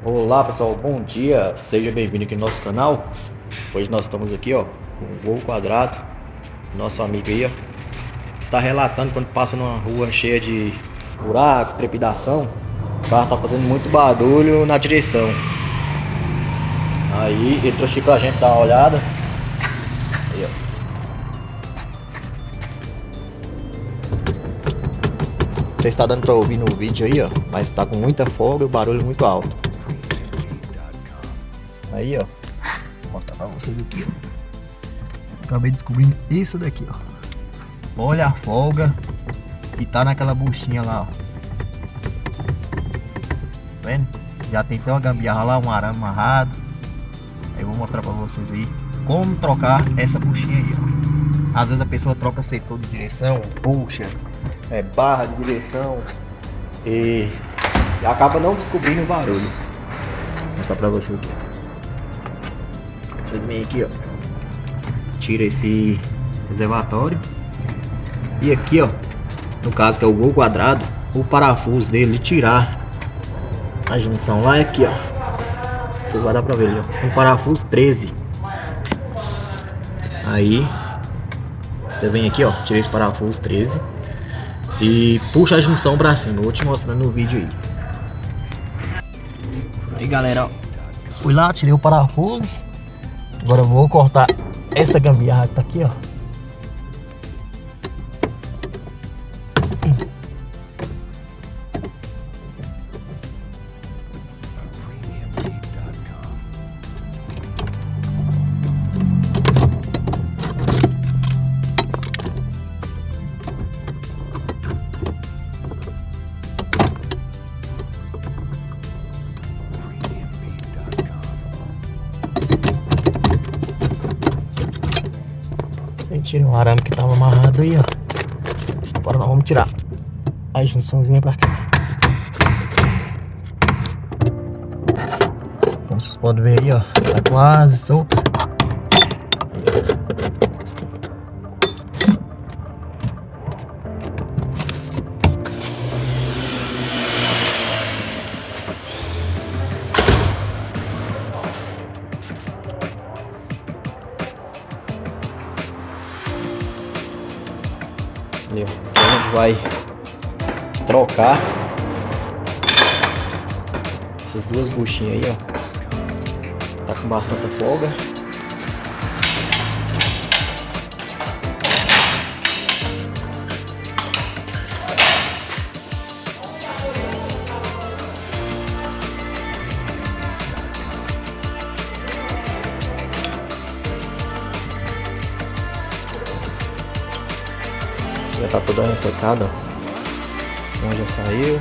Olá pessoal, bom dia, seja bem-vindo aqui no nosso canal. Hoje nós estamos aqui ó, com o Gol Quadrado, nosso amigo aí ó, tá relatando quando passa numa rua cheia de buraco, trepidação, o carro tá fazendo muito barulho na direção. Aí ele trouxe aqui pra gente dar uma olhada. Aí, ó. Você está dando pra ouvir no vídeo aí ó, mas tá com muita folga e o barulho muito alto. Aí ó, vou mostrar pra vocês aqui ó. Acabei descobrindo isso daqui ó. Olha a folga que tá naquela buchinha lá, ó. Tá vendo? Já tem até uma gambiarra lá, um arame amarrado. Aí eu vou mostrar pra vocês aí como trocar essa buchinha aí, ó. Às vezes a pessoa troca setor de direção, bucha, barra de direção e acaba não descobrindo o barulho. Vou mostrar pra vocês aqui. Vocês vêm aqui, ó. Tira esse reservatório. E aqui, ó, no caso que é o Gol Quadrado, o parafuso dele tirar a junção lá é aqui, ó. Vocês vão dar pra ver ali, ó. Um parafuso 13. Aí você vem aqui, ó, tira esse parafuso 13 e puxa a junção pra cima. Vou te mostrando no vídeo aí. Aí galera, ó, fui lá, tirei o parafuso. Agora eu vou cortar essa gambiarra que tá aqui, ó. Tira um arame que tava amarrado aí, ó. Agora nós vamos tirar a junçãozinha pra cá. Como vocês podem ver aí, ó, tá quase solto. Entendeu? Então a gente vai trocar essas duas buchinhas aí, ó. Tá com bastante folga. Já tá toda ressecada, ó. Uma já saiu.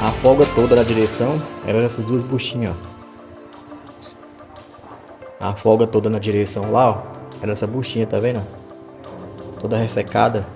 A folga toda da direção era nessas duas buchinhas, ó. A folga toda na direção lá, ó, era essa buchinha, tá vendo? Toda ressecada.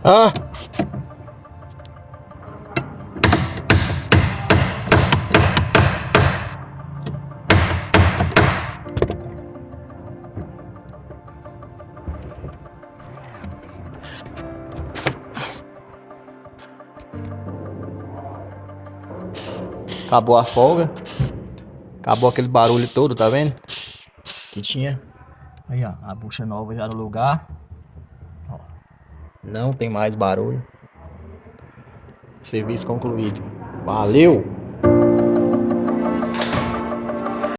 Ah! Acabou a folga. Acabou aquele barulho todo, tá vendo? Que tinha. Aí ó, a bucha nova já no lugar. Não tem mais barulho. Serviço concluído. Valeu!